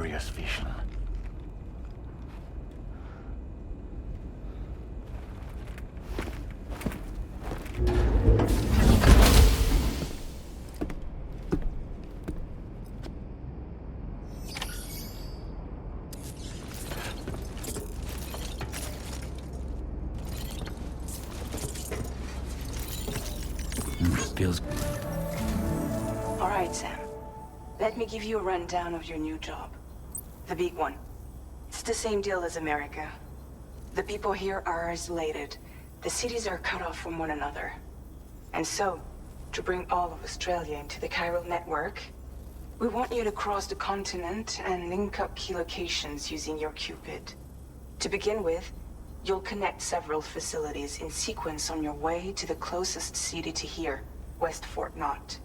glorious vision. Feels... All right, Sam. Let me give you a rundown of your new job. The big one. It's the same deal as America. The people here are isolated. The cities are cut off from one another. And so, to bring all of Australia into the chiral network, we want you to cross the continent and link up key locations using your Cupid. To begin with, you'll connect several facilities in sequence on your way to the closest city to here, West Fort Knott.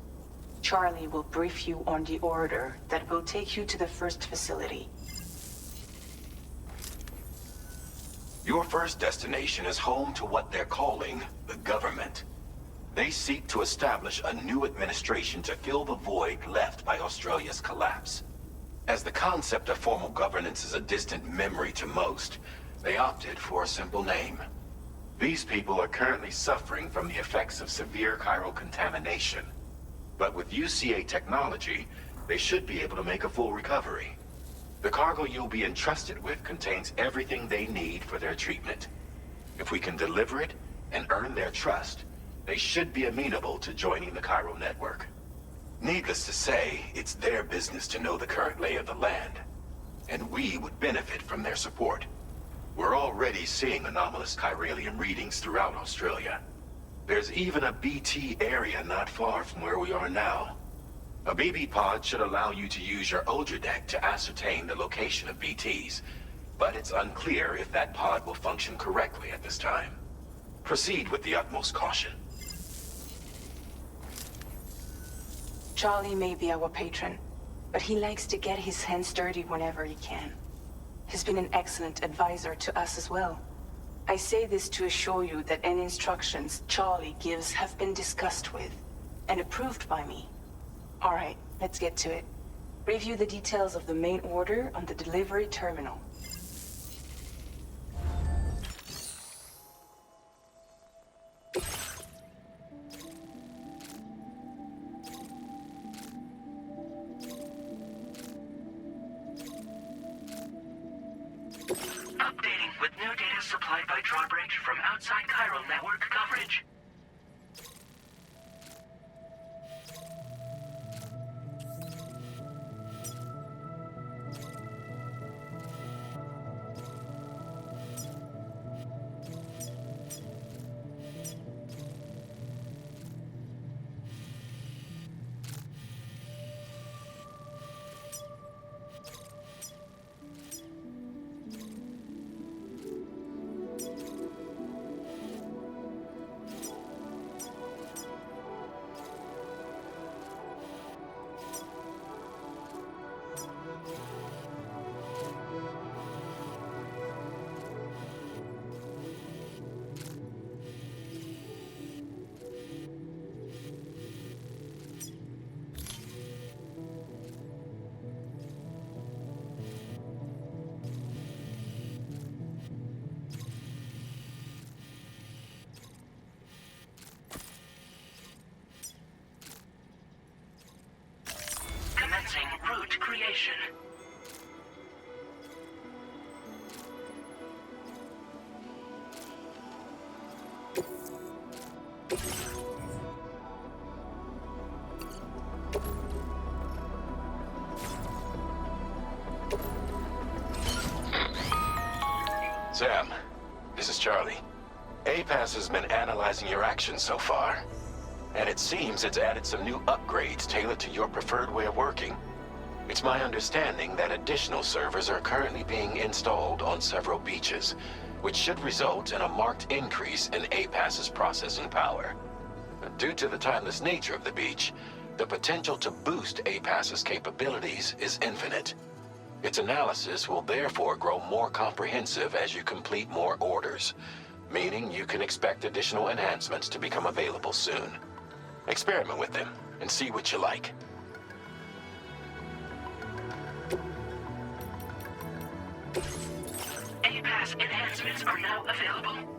Charlie will brief you on the order that will take you to the first facility. Your first destination is home to what they're calling the government. They seek to establish a new administration to fill the void left by Australia's collapse. As the concept of formal governance is a distant memory to most, they opted for a simple name. These people are currently suffering from the effects of severe chiral contamination. But with UCA technology, they should be able to make a full recovery. The cargo you'll be entrusted with contains everything they need for their treatment. If we can deliver it and earn their trust, they should be amenable to joining the chiral network. Needless to say, it's their business to know the current lay of the land, and we would benefit from their support. We're already seeing anomalous chiralium readings throughout Australia. There's even a BT area not far from where we are now. A BB pod should allow you to use your Ultra deck to ascertain the location of BTs, but it's unclear if that pod will function correctly at this time. Proceed with the utmost caution. Charlie may be our patron, but he likes to get his hands dirty whenever he can. He's been an excellent advisor to us as well. I say this to assure you that any instructions Charlie gives have been discussed with and approved by me. All right, let's get to it. Review the details of the main order on the delivery terminal. Updating with new data supplied by drawbridge from outside chiral network coverage. Commencing route creation. Sam, this is Charlie. APAS has been analyzing your actions so far, and it seems it's added some new upgrades tailored to your preferred way of working. It's my understanding that additional servers are currently being installed on several beaches, which should result in a marked increase in APAS's processing power. Due to the timeless nature of the beach, the potential to boost APAS's capabilities is infinite. Its analysis will therefore grow more comprehensive as you complete more orders, meaning you can expect additional enhancements to become available soon. Experiment with them and see what you like. class enhancements are now available.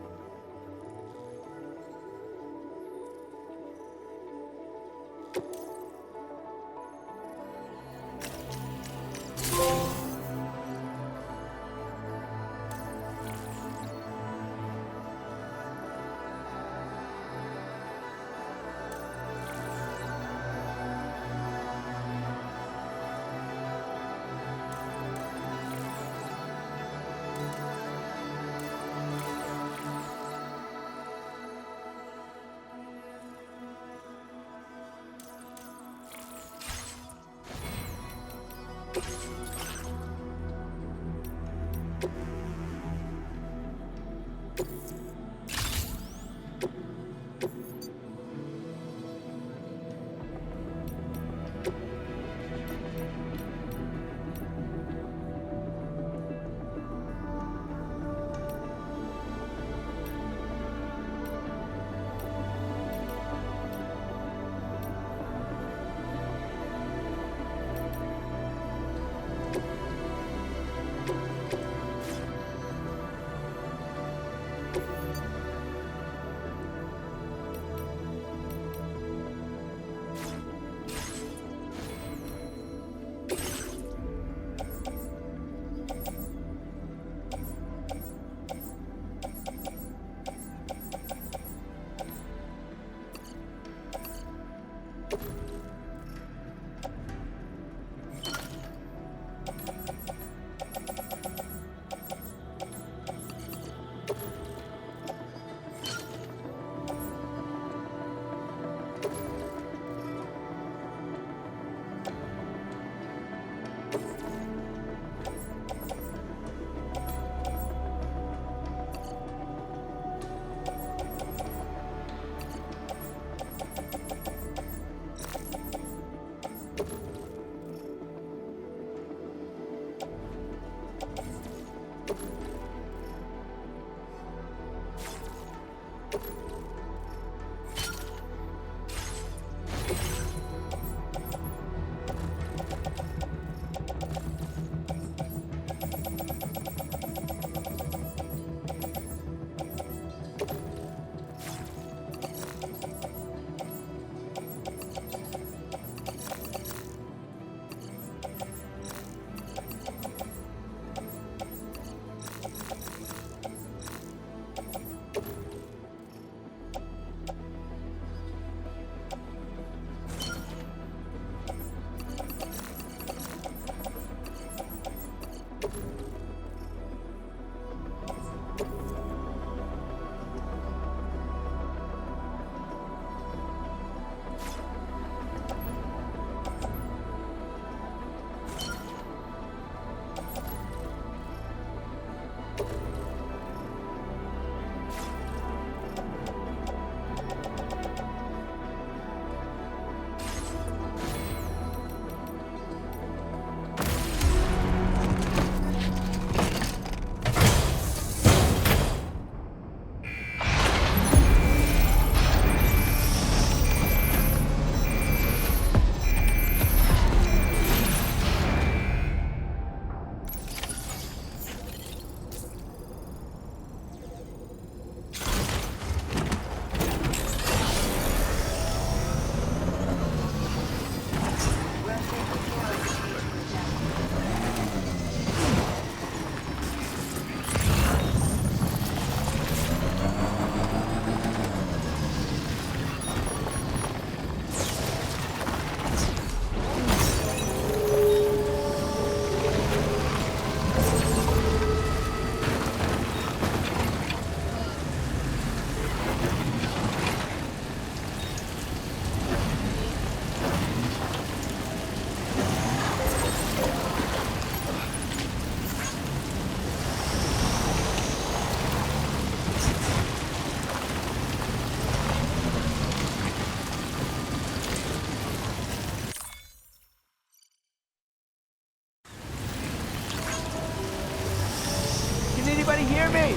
Anybody hear me?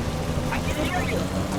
I can hear you.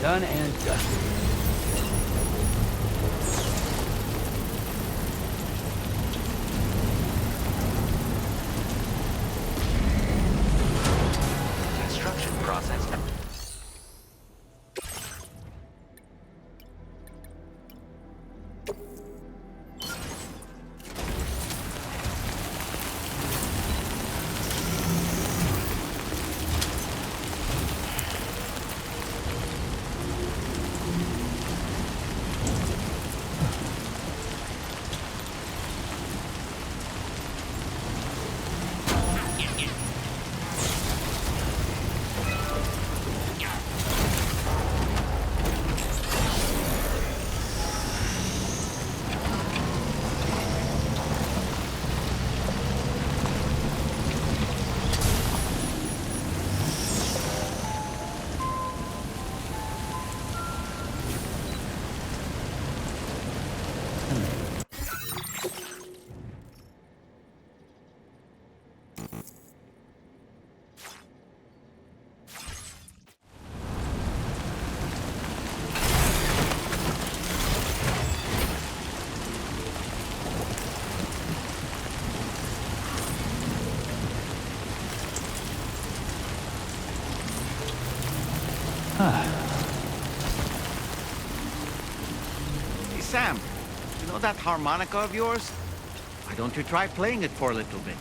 Done and dusted. Construction process. Hey, Sam, you know that harmonica of yours? Why don't you try playing it for a little bit?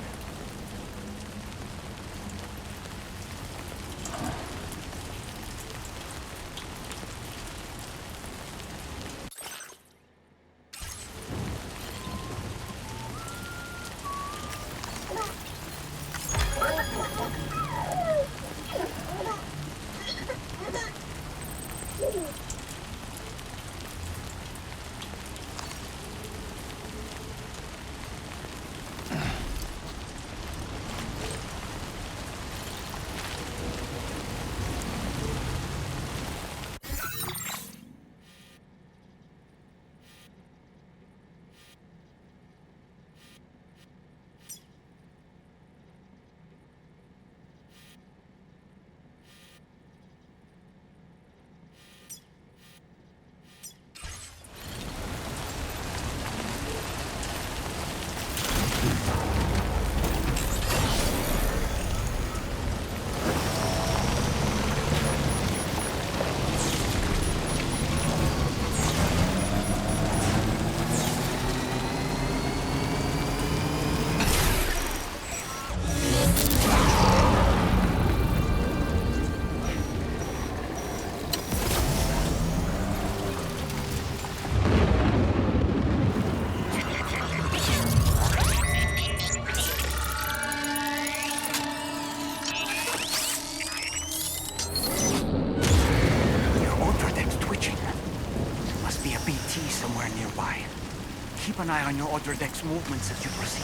Keep an eye on your other deck's movements as you proceed.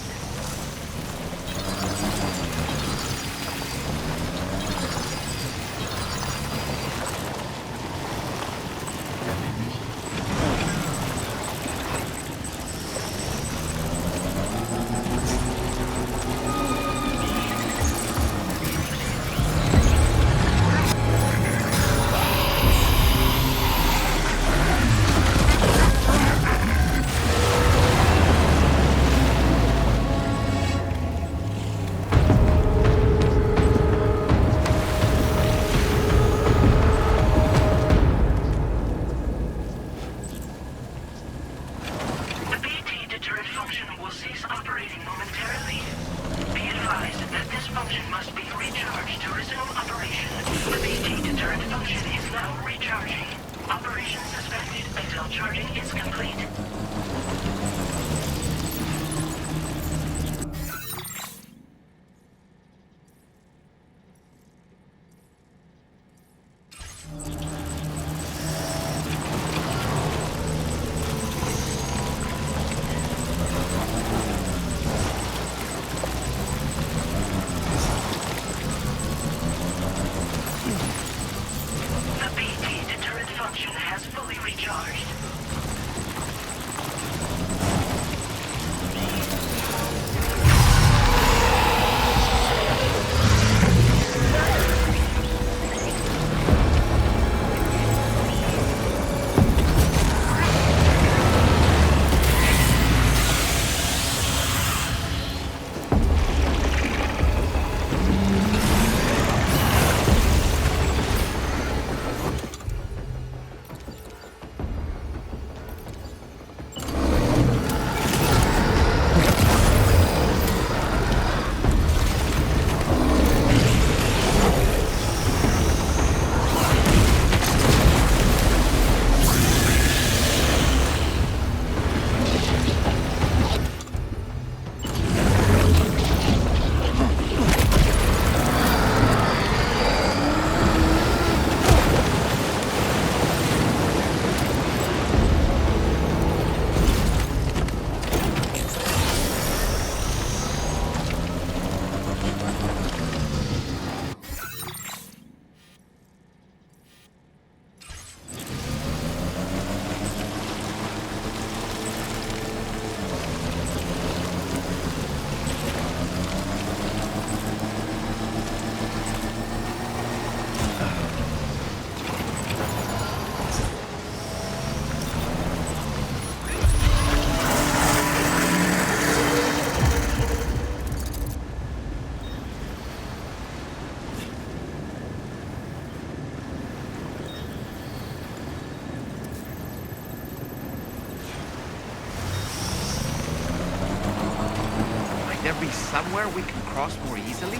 be somewhere we can cross more easily?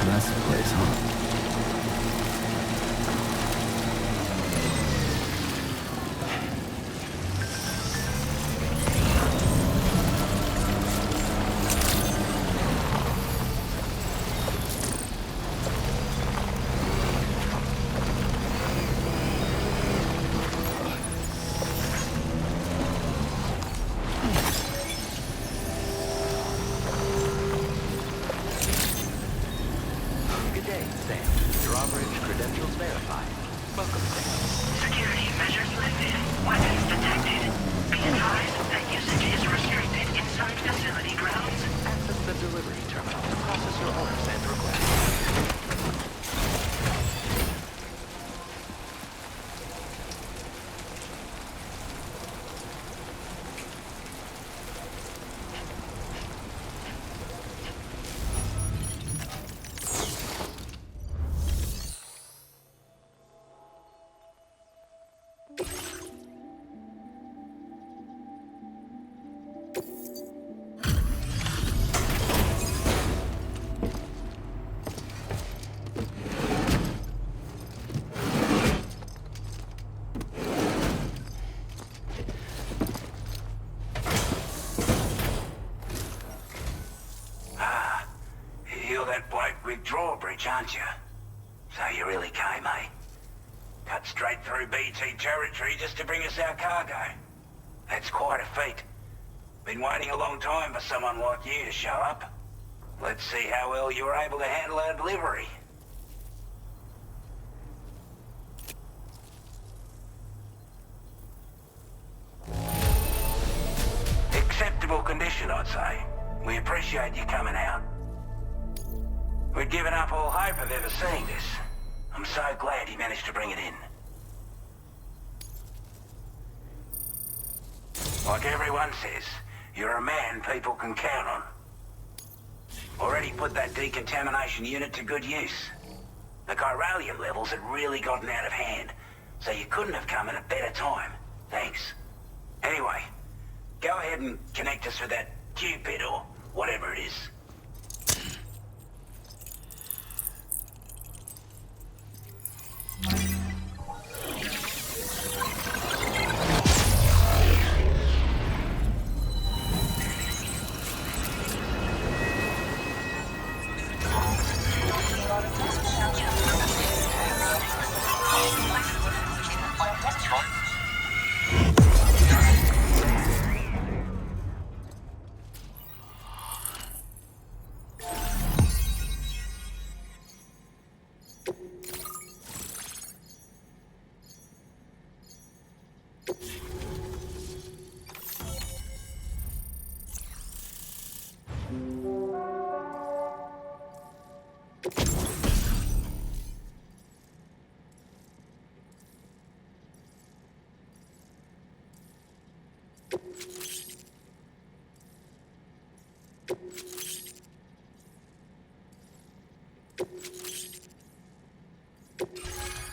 That's the place, huh? Good day, Sam. Drawbridge credentials verified. Welcome, Sam. Security measures lifted. Weapons detected. Be advised that usage is restricted inside facility grounds. Access the delivery terminal to process your orders and requests. You're that bloke with drawbridge, aren't you? So you really came, eh? Cut straight through BT territory just to bring us our cargo. That's quite a feat. Been waiting a long time for someone like you to show up. Let's see how well you were able to handle our delivery. Acceptable condition, I'd say. We appreciate you coming out. We'd given up all hope of ever seeing this. I'm so glad he managed to bring it in. Like everyone says, you're a man people can count on. Already put that decontamination unit to good use. The chiralium levels had really gotten out of hand, so you couldn't have come at a better time. Thanks. Anyway, go ahead and connect us with that Cupid or whatever it is.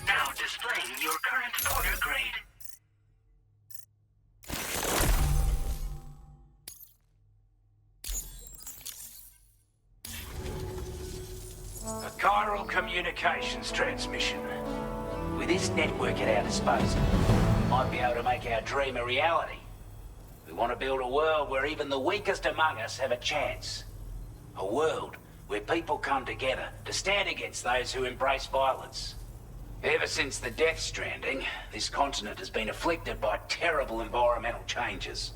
Now displaying your current order grade. A chiral communications transmission. With this network at our disposal, we might be able to make our dream a reality. We want to build a world where even the weakest among us have a chance. A world where people come together to stand against those who embrace violence. Ever since the Death Stranding, this continent has been afflicted by terrible environmental changes.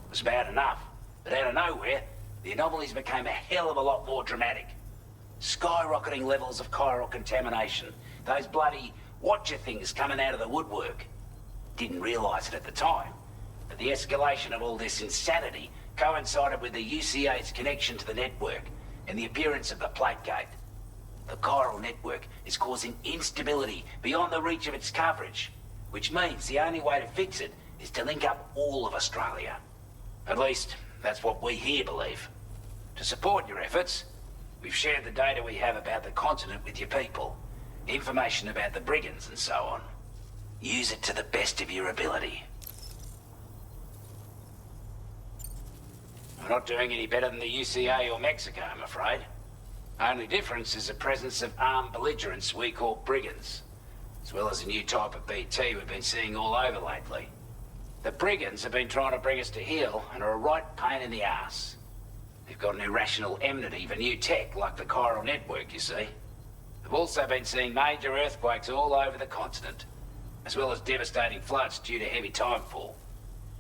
It was bad enough, but out of nowhere, the anomalies became a hell of a lot more dramatic. Skyrocketing levels of chiral contamination. Those bloody watcher things coming out of the woodwork. Didn't realize it at the time, but the escalation of all this insanity coincided with the UCA's connection to the network and the appearance of the plate gate. The chiral network is causing instability beyond the reach of its coverage, which means the only way to fix it is to link up all of Australia. At least, that's what we here believe. To support your efforts, we've shared the data we have about the continent with your people, information about the brigands and so on. Use it to the best of your ability. We're not doing any better than the UCA or Mexico, I'm afraid. Only difference is the presence of armed belligerents we call brigands, as well as a new type of BT we've been seeing all over lately. The brigands have been trying to bring us to heel and are a right pain in the ass. They've got an irrational enmity for new tech like the chiral network, you see. They've also been seeing major earthquakes all over the continent, as well as devastating floods due to heavy timefall.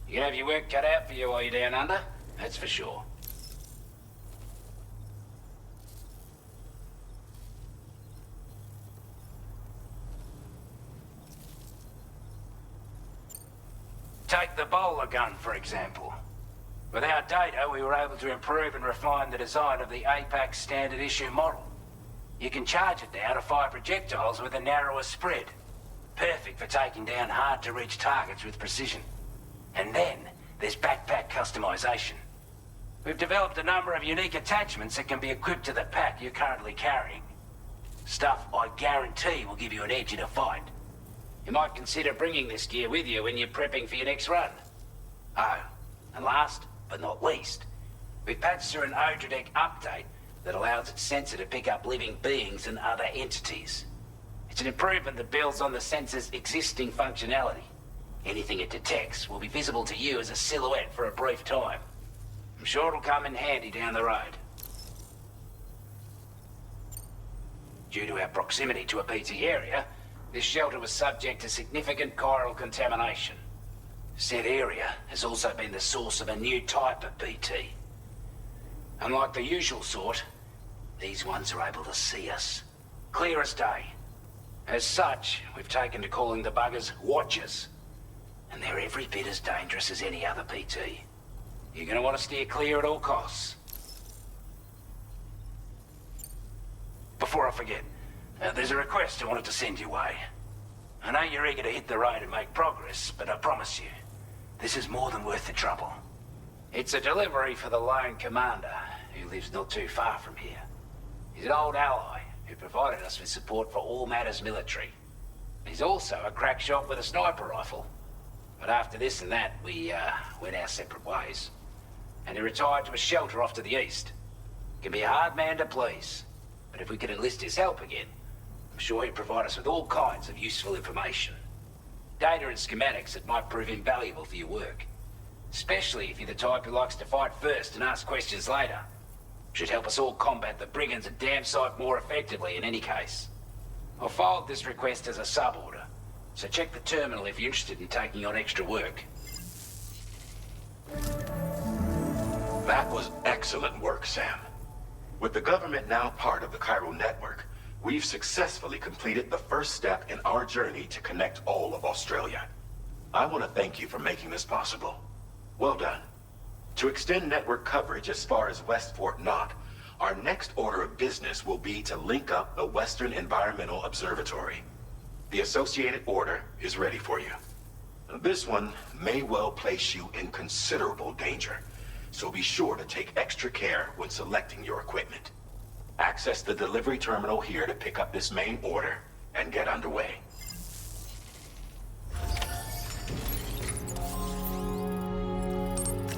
You can have your work cut out for you while you're down under, that's for sure. Take the bowler gun, for example. With our data, we were able to improve and refine the design of the APAC standard issue model. You can charge it now to fire projectiles with a narrower spread. Perfect for taking down hard-to-reach targets with precision. And then, there's backpack customization. We've developed a number of unique attachments that can be equipped to the pack you're currently carrying. Stuff I guarantee will give you an edge in a fight. You might consider bringing this gear with you when you're prepping for your next run. Oh, and last but not least, we've patched through an Odradek update that allows its sensor to pick up living beings and other entities. It's an improvement that builds on the sensor's existing functionality. Anything it detects will be visible to you as a silhouette for a brief time. I'm sure it'll come in handy down the road. Due to our proximity to a BT area, this shelter was subject to significant chiral contamination. Said area has also been the source of a new type of BT. Unlike the usual sort, these ones are able to see us. Clear as day. As such, we've taken to calling the buggers Watchers. And they're every bit as dangerous as any other BT. You're gonna want to steer clear at all costs. Before I forget, there's a request I wanted to send your way. I know you're eager to hit the road and make progress, but I promise you, this is more than worth the trouble. It's a delivery for the lone commander, who lives not too far from here. He's an old ally who provided us with support for all matters military. He's also a crack shot with a sniper rifle. But after this and that, we went our separate ways. And he retired to a shelter off to the east. Can be a hard man to please. But if we could enlist his help again, I'm sure he'd provide us with all kinds of useful information. Data and schematics that might prove invaluable for your work. Especially if you're the type who likes to fight first and ask questions later. Should help us all combat the brigands a damn sight more effectively in any case. I'll filed this request as a sub-order, so check the terminal if you're interested in taking on extra work. That was excellent work, Sam. With the government now part of the Cairo network, we've successfully completed the first step in our journey to connect all of Australia. I want to thank you for making this possible. Well done. To extend network coverage as far as West Fort Knott, our next order of business will be to link up the Western Environmental Observatory. The associated order is ready for you. This one may well place you in considerable danger, so be sure to take extra care when selecting your equipment. Access the delivery terminal here to pick up this main order and get underway.